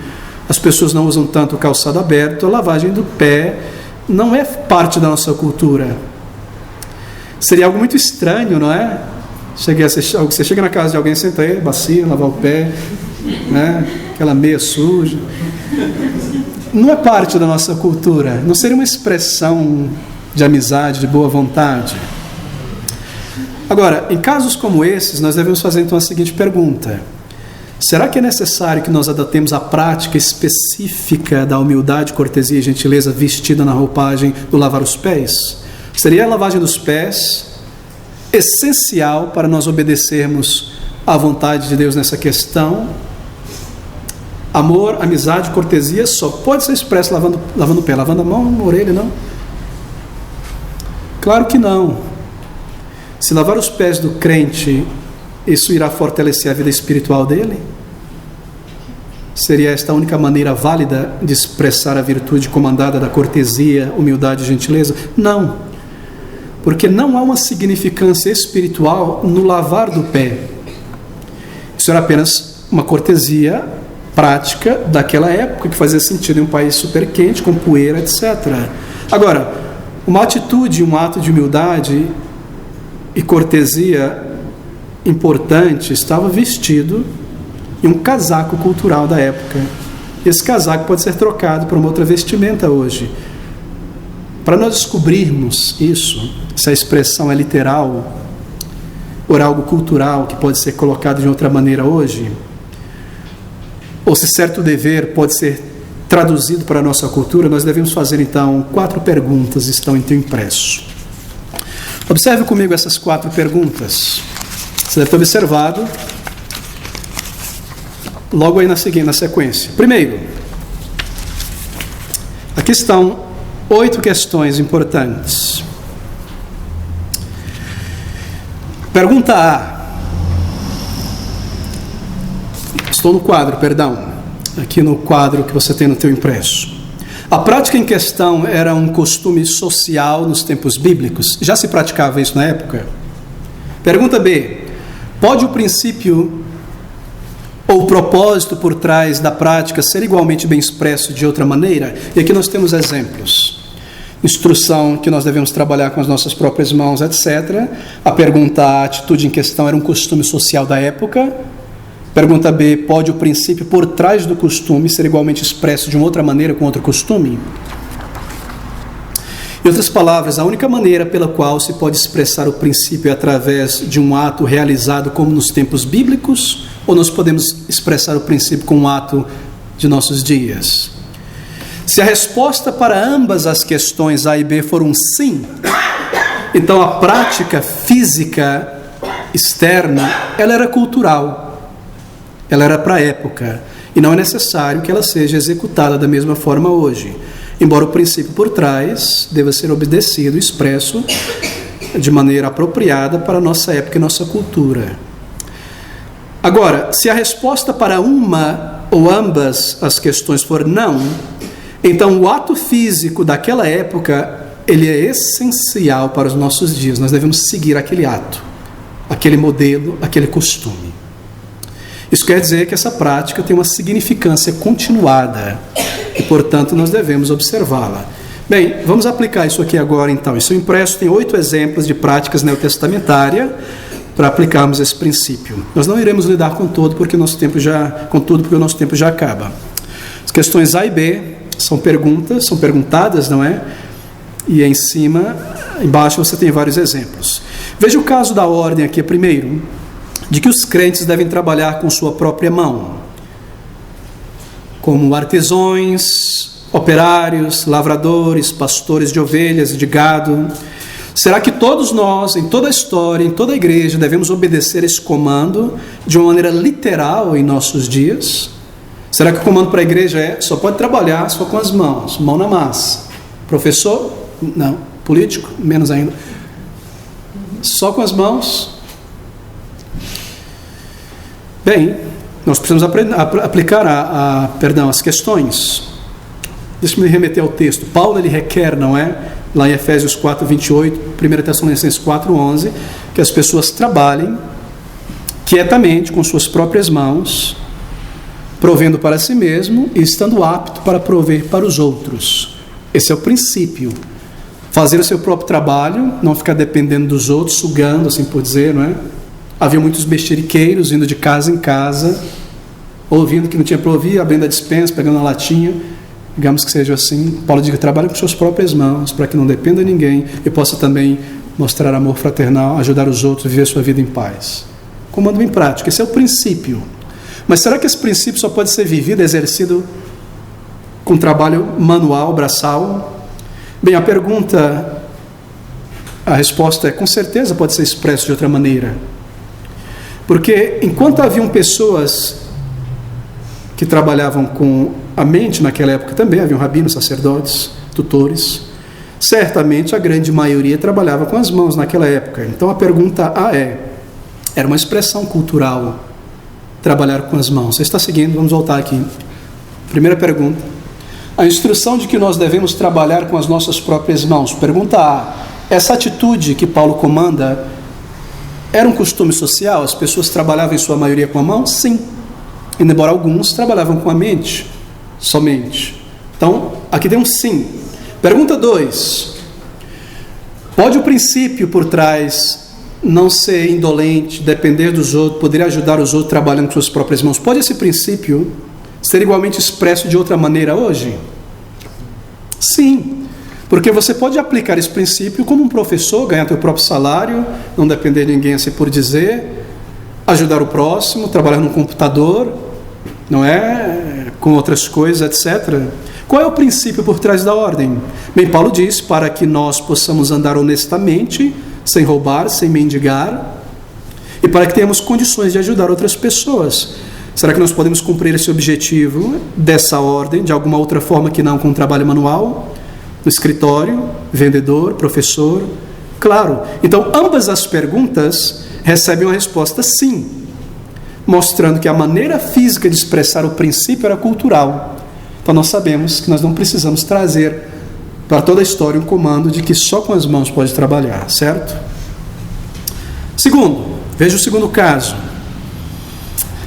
as pessoas não usam tanto o calçado aberto, a lavagem do pé não é parte da nossa cultura. Seria algo muito estranho, não é? Você chega na casa de alguém, senta aí, bacia, lavar o pé, né? Aquela meia suja. Não é parte da nossa cultura, não seria uma expressão de amizade, de boa vontade. Agora, em casos como esses, nós devemos fazer então a seguinte pergunta: será que é necessário que nós adotemos a prática específica da humildade, cortesia e gentileza vestida na roupagem do lavar os pés? Seria a lavagem dos pés essencial para nós obedecermos à vontade de Deus nessa questão? Amor, amizade, cortesia só pode ser expresso lavando o pé, lavando a mão, a orelha, não? Claro que não. Se lavar os pés do crente, isso irá fortalecer a vida espiritual dele? Seria esta a única maneira válida de expressar a virtude comandada da cortesia, humildade e gentileza? Não, porque não há uma significância espiritual no lavar do pé. Isso era apenas uma cortesia prática daquela época, que fazia sentido em um país super quente, com poeira, etc. Agora, uma atitude, um ato de humildade e cortesia importante estava vestido em um casaco cultural da época. Esse casaco pode ser trocado por uma outra vestimenta hoje. Para nós descobrirmos isso, se a expressão é literal ou é algo cultural que pode ser colocado de outra maneira hoje, ou se certo dever pode ser traduzido para a nossa cultura, nós devemos fazer então 4 perguntas, estão em teu impresso. Observe comigo essas 4 perguntas. Você deve ter observado logo aí na sequência. Primeiro, aqui estão 8 questões importantes. Pergunta A. Estou no quadro, perdão. Aqui no quadro que você tem no teu impresso. A prática em questão era um costume social nos tempos bíblicos? Já se praticava isso na época? Pergunta B. Pode o princípio ou o propósito por trás da prática ser igualmente bem expresso de outra maneira? E aqui nós temos exemplos. Instrução que nós devemos trabalhar com as nossas próprias mãos, etc. A pergunta A, a atitude em questão era um costume social da época? Pergunta B, pode o princípio por trás do costume ser igualmente expresso de uma outra maneira com outro costume? Em outras palavras, a única maneira pela qual se pode expressar o princípio é através de um ato realizado como nos tempos bíblicos, ou nós podemos expressar o princípio com um ato de nossos dias? Se a resposta para ambas as questões A e B for um sim, então a prática física externa, ela era cultural. Ela era para a época, e não é necessário que ela seja executada da mesma forma hoje, embora o princípio por trás deva ser obedecido e expresso de maneira apropriada para a nossa época e nossa cultura. Agora, se a resposta para uma ou ambas as questões for não, então o ato físico daquela época, ele é essencial para os nossos dias. Nós devemos seguir aquele ato, aquele modelo, aquele costume. Isso quer dizer que essa prática tem uma significância continuada e, portanto, nós devemos observá-la. Bem, vamos aplicar isso aqui agora, então. Isso impresso tem 8 exemplos de práticas neotestamentárias para aplicarmos esse princípio. Nós não iremos lidar com tudo porque o nosso tempo já acaba. As questões A e B são perguntadas, não é? E embaixo você tem vários exemplos. Veja o caso da ordem aqui primeiro, de que os crentes devem trabalhar com sua própria mão, como artesãos, operários, lavradores, pastores de ovelhas e de gado? Será que todos nós, em toda a história, em toda a igreja, devemos obedecer esse comando de uma maneira literal em nossos dias? Será que o comando para a igreja é só pode trabalhar só com as mãos, mão na massa? Professor? Não. Político? Menos ainda. Só com as mãos? Bem, nós precisamos aplicar as questões. Deixa eu me remeter ao texto. Paulo ele requer, não é? Lá em Efésios 4, 28, 1 Tessalonicenses 4, 11, que as pessoas trabalhem quietamente com suas próprias mãos, provendo para si mesmo e estando apto para prover para os outros. Esse é o princípio. Fazer o seu próprio trabalho, não ficar dependendo dos outros, sugando, assim por dizer, não é? Havia muitos mexeriqueiros indo de casa em casa, ouvindo que não tinha para ouvir, abrindo a despensa, pegando a latinha. Digamos que seja assim. Paulo diz que trabalhe com suas próprias mãos, para que não dependa de ninguém e possa também mostrar amor fraternal, ajudar os outros a viver sua vida em paz. Comando em prática, esse é o princípio. Mas será que esse princípio só pode ser vivido, exercido com trabalho manual, braçal? Bem, a resposta é, com certeza pode ser expresso de outra maneira. Porque enquanto haviam pessoas que trabalhavam com a mente naquela época, também haviam rabinos, sacerdotes, tutores, certamente a grande maioria trabalhava com as mãos naquela época. Então a pergunta A era uma expressão cultural, trabalhar com as mãos. Você está seguindo? Vamos voltar aqui. Primeira pergunta. A instrução de que nós devemos trabalhar com as nossas próprias mãos. Pergunta A. Essa atitude que Paulo comanda era um costume social? As pessoas trabalhavam em sua maioria com a mão? Sim. Embora alguns trabalhavam com a mente, somente. Então, aqui tem um sim. Pergunta 2. Pode o princípio por trás não ser indolente, depender dos outros, poder ajudar os outros trabalhando com suas próprias mãos? Pode esse princípio ser igualmente expresso de outra maneira hoje? Sim, porque você pode aplicar esse princípio como um professor, ganhar seu próprio salário, não depender de ninguém assim por dizer, ajudar o próximo, trabalhar no computador, não é? Com outras coisas, etc. Qual é o princípio por trás da ordem? Bem, Paulo diz, para que nós possamos andar honestamente, sem roubar, sem mendigar, e para que tenhamos condições de ajudar outras pessoas. Será que nós podemos cumprir esse objetivo dessa ordem, de alguma outra forma que não com trabalho manual, no escritório, vendedor, professor? Claro. Então, ambas as perguntas recebem uma resposta sim, mostrando que a maneira física de expressar o princípio era cultural. Então, nós sabemos que nós não precisamos trazer para toda a história um comando de que só com as mãos pode trabalhar, certo? Segundo, veja o segundo caso.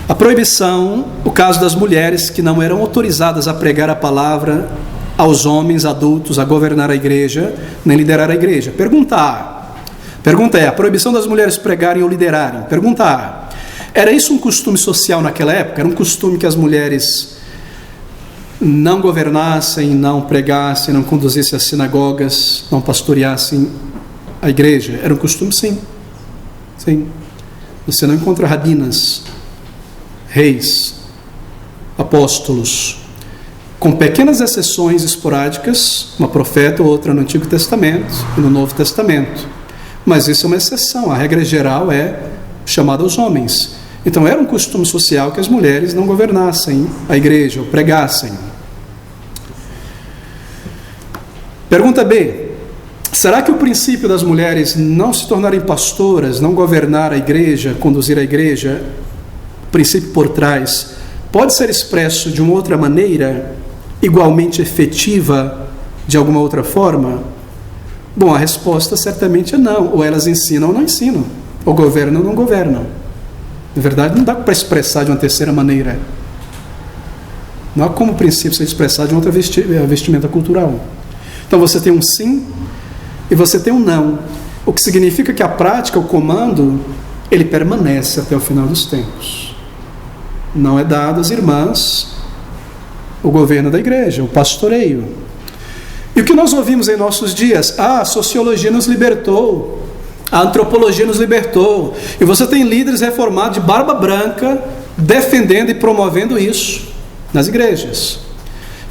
A proibição, o caso das mulheres que não eram autorizadas a pregar a palavra aos homens adultos, a governar a igreja, nem liderar a igreja. Pergunta A. Pergunta é, a proibição das mulheres pregarem ou liderarem. Pergunta A. Era isso um costume social naquela época? Era um costume que as mulheres não governassem, não pregassem, não conduzissem as sinagogas, não pastoreassem a igreja? Era um costume, sim. Sim. Você não encontra rabinas, reis, apóstolos, com pequenas exceções esporádicas, uma profeta ou outra no Antigo Testamento e no Novo Testamento. Mas isso é uma exceção, a regra geral é chamada aos homens. Então era um costume social que as mulheres não governassem a igreja ou pregassem. Pergunta B. Será que o princípio das mulheres não se tornarem pastoras, não governar a igreja, conduzir a igreja, o princípio por trás, pode ser expresso de uma outra maneira, igualmente efetiva, de alguma outra forma? Bom, a resposta certamente é não. Ou elas ensinam ou não ensinam. Ou governam ou não governam. Na verdade, não dá para expressar de uma terceira maneira. Não há como o princípio ser expressado de uma outra vestimenta cultural. Então você tem um sim e você tem um não. O que significa que a prática, o comando, ele permanece até o final dos tempos. Não é dado às irmãs o governo da igreja, o pastoreio. E o que nós ouvimos em nossos dias? A sociologia nos libertou, a antropologia nos libertou. E você tem líderes reformados de barba branca defendendo e promovendo isso nas igrejas.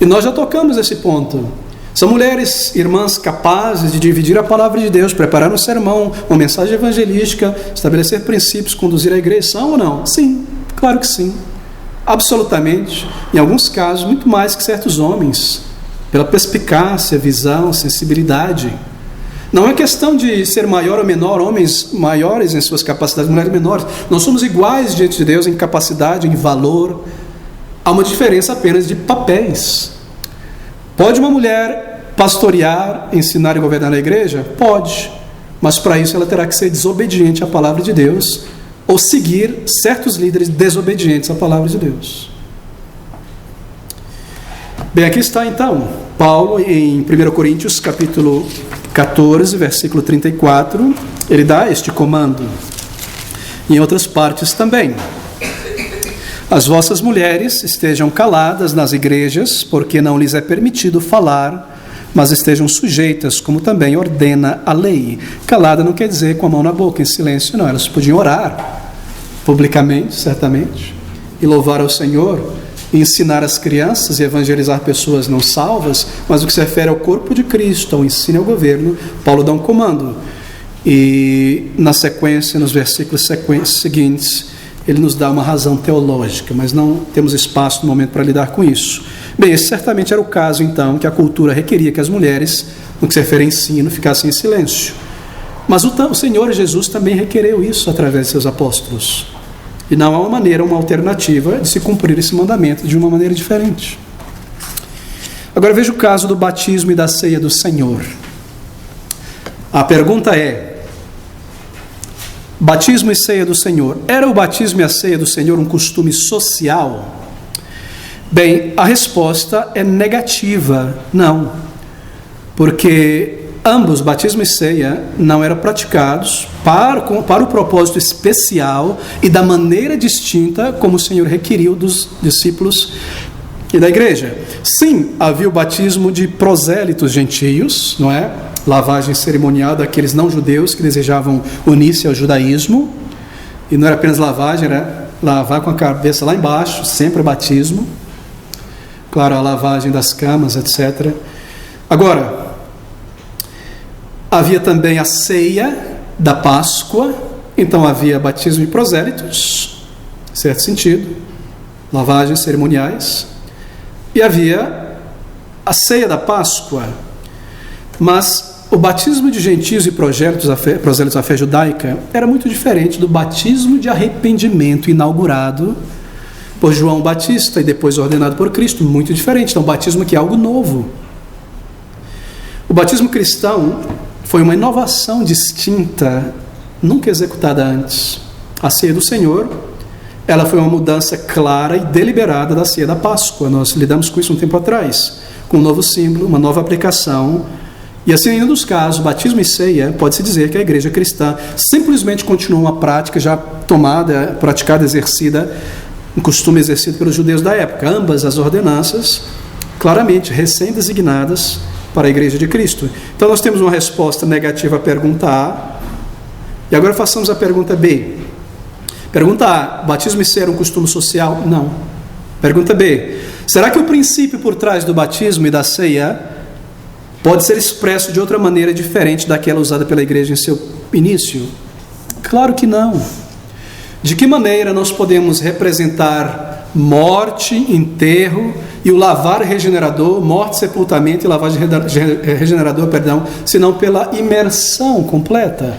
E nós já tocamos esse ponto. São mulheres, irmãs, capazes de dividir a palavra de Deus, preparar um sermão, uma mensagem evangelística, estabelecer princípios, conduzir a igreja. São ou não? Sim, claro que sim. Absolutamente. Em alguns casos, muito mais que certos homens, pela perspicácia, visão, sensibilidade. Não é questão de ser maior ou menor, homens maiores em suas capacidades, mulheres menores. Nós somos iguais diante de Deus em capacidade, em valor. Há uma diferença apenas de papéis. Pode uma mulher pastorear, ensinar e governar a igreja? Pode, mas para isso ela terá que ser desobediente à palavra de Deus ou seguir certos líderes desobedientes à palavra de Deus. Bem, aqui está então Paulo em 1 Coríntios capítulo 14, versículo 34, ele dá este comando. Em outras partes também. As vossas mulheres estejam caladas nas igrejas, porque não lhes é permitido falar, mas estejam sujeitas, como também ordena a lei. Calada não quer dizer com a mão na boca, em silêncio, não. Elas podiam orar publicamente, certamente, e louvar ao Senhor, e ensinar as crianças e evangelizar pessoas não salvas, mas o que se refere ao corpo de Cristo, ao ensino e ao governo, Paulo dá um comando. E na sequência, nos versículos seguintes, ele nos dá uma razão teológica, mas não temos espaço no momento para lidar com isso. Bem, esse certamente era o caso, então, que a cultura requeria que as mulheres, no que se refere a ensino, ficassem em silêncio. Mas o Senhor Jesus também requereu isso através de seus apóstolos. E não há uma maneira, uma alternativa de se cumprir esse mandamento de uma maneira diferente. Agora veja o caso do batismo e da ceia do Senhor. A pergunta é: batismo e ceia do Senhor, era o batismo e a ceia do Senhor um costume social? Bem, a resposta é negativa, não. Porque ambos, batismo e ceia, não eram praticados para o propósito especial e da maneira distinta como o Senhor requeriu dos discípulos e da igreja. Sim, havia o batismo de prosélitos gentios, não é? Lavagem cerimonial daqueles não-judeus que desejavam unir-se ao judaísmo. E não era apenas lavagem, era lavar com a cabeça lá embaixo, sempre batismo. Claro, a lavagem das camas, etc. Agora, havia também a ceia da Páscoa. Então havia batismo de prosélitos, em certo sentido, lavagens cerimoniais. E havia a ceia da Páscoa. Mas o batismo de gentios e prosélitos à fé judaica era muito diferente do batismo de arrependimento inaugurado por João Batista e depois ordenado por Cristo. Muito diferente. Então, o batismo aqui é algo novo. O batismo cristão foi uma inovação distinta, nunca executada antes. A ceia do Senhor, ela foi uma mudança clara e deliberada da ceia da Páscoa. Nós lidamos com isso um tempo atrás, com um novo símbolo, uma nova aplicação. E assim, em um dos casos, batismo e ceia, pode-se dizer que a igreja cristã simplesmente continuou uma prática já tomada, praticada, exercida, um costume exercido pelos judeus da época. Ambas as ordenanças, claramente recém-designadas para a igreja de Cristo. Então nós temos uma resposta negativa à pergunta A. E agora façamos a pergunta B. Pergunta A: batismo e ceia era um costume social? Não. Pergunta B: será que o princípio por trás do batismo e da ceia pode ser expresso de outra maneira diferente daquela usada pela igreja em seu início? Claro que não. De que maneira nós podemos representar morte, enterro e o lavar regenerador, morte, sepultamento e lavagem regenerador, senão pela imersão completa?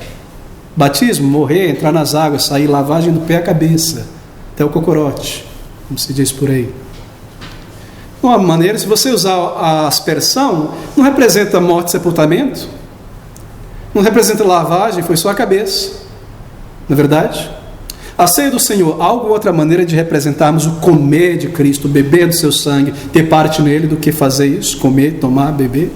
Batismo, morrer, entrar nas águas, sair, lavagem do pé à cabeça, até o cocorote, como se diz por aí. Uma maneira, se você usar a aspersão, não representa morte e sepultamento, não representa lavagem, foi só a cabeça, não é verdade? A ceia do Senhor, algo ou outra maneira de representarmos o comer de Cristo, beber do seu sangue, ter parte nele, do que fazer isso, comer, tomar, beber.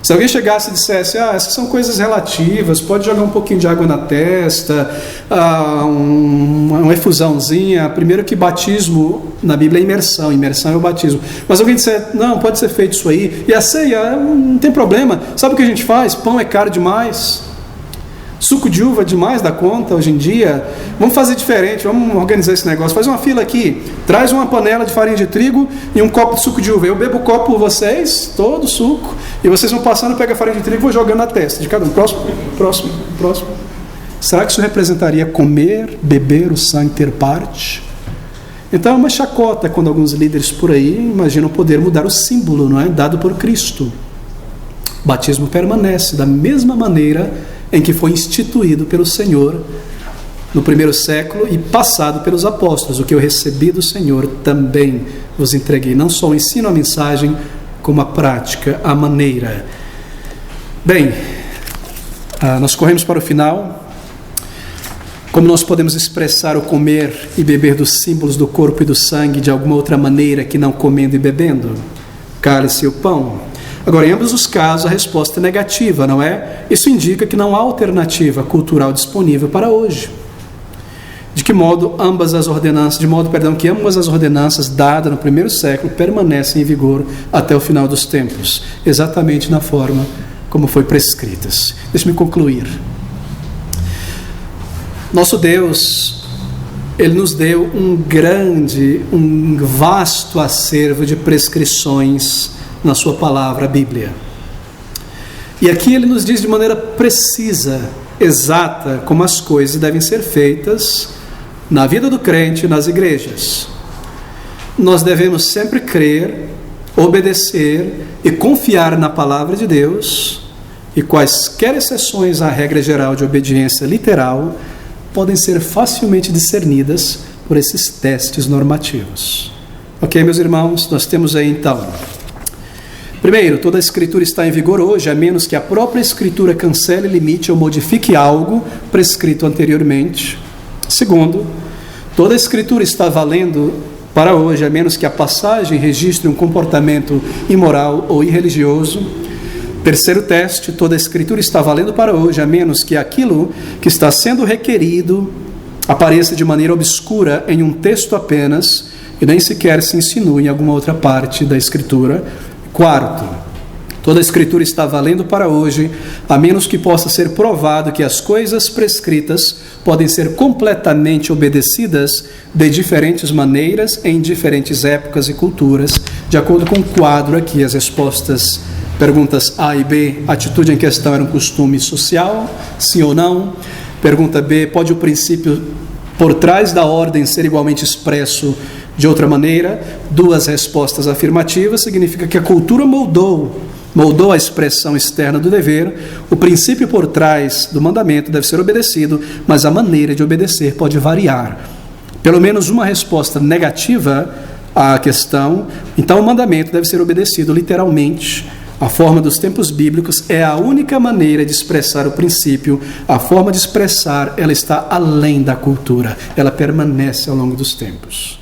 Se alguém chegasse e dissesse: essas são coisas relativas, pode jogar um pouquinho de água na testa, uma efusãozinha. Primeiro que batismo na Bíblia é imersão é o batismo. Mas alguém disser: não, pode ser feito isso aí. E a ceia, não tem problema. Sabe o que a gente faz? Pão é caro demais. Suco de uva demais da conta hoje em dia. Vamos fazer diferente, vamos organizar esse negócio. Faz uma fila aqui, traz uma panela de farinha de trigo e um copo de suco de uva. Eu bebo o copo por vocês, todo o suco, e vocês vão passando, pega a farinha de trigo e vou jogando na testa de cada um. Próximo. Será que isso representaria comer, beber o sangue, ter parte? Então é uma chacota quando alguns líderes por aí imaginam poder mudar o símbolo, não é? Dado por Cristo. O batismo permanece da mesma maneira em que foi instituído pelo Senhor no primeiro século e passado pelos apóstolos. O que eu recebi do Senhor também vos entreguei. Não só o ensino, a mensagem, como a prática, a maneira. Bem, nós corremos para o final. Como nós podemos expressar o comer e beber dos símbolos do corpo e do sangue de alguma outra maneira que não comendo e bebendo? Cálice e o pão. Agora, em ambos os casos, a resposta é negativa, não é? Isso indica que não há alternativa cultural disponível para hoje. De modo que ambas as ordenanças dadas no primeiro século permanecem em vigor até o final dos tempos, exatamente na forma como foi prescritas. Deixe-me concluir. Nosso Deus, Ele nos deu um vasto acervo de prescrições na sua palavra, a Bíblia. E aqui Ele nos diz de maneira precisa, exata, como as coisas devem ser feitas na vida do crente e nas igrejas. Nós devemos sempre crer, obedecer e confiar na palavra de Deus, e quaisquer exceções à regra geral de obediência literal podem ser facilmente discernidas por esses testes normativos. Ok, meus irmãos? Nós temos aí então: primeiro, toda a Escritura está em vigor hoje, a menos que a própria Escritura cancele, limite ou modifique algo prescrito anteriormente. Segundo, toda a Escritura está valendo para hoje, a menos que a passagem registre um comportamento imoral ou irreligioso. Terceiro teste, toda a Escritura está valendo para hoje, a menos que aquilo que está sendo requerido apareça de maneira obscura em um texto apenas e nem sequer se insinue em alguma outra parte da Escritura. Quarto, toda a Escritura está valendo para hoje, a menos que possa ser provado que as coisas prescritas podem ser completamente obedecidas de diferentes maneiras, em diferentes épocas e culturas. De acordo com o quadro aqui, as respostas, perguntas A e B: a atitude em questão era um costume social, sim ou não? Pergunta B: pode o princípio por trás da ordem ser igualmente expresso de outra maneira? Duas respostas afirmativas significa que a cultura moldou a expressão externa do dever. O princípio por trás do mandamento deve ser obedecido, mas a maneira de obedecer pode variar. Pelo menos uma resposta negativa à questão: então o mandamento deve ser obedecido literalmente. A forma dos tempos bíblicos é a única maneira de expressar o princípio. A forma de expressar, ela está além da cultura, ela permanece ao longo dos tempos.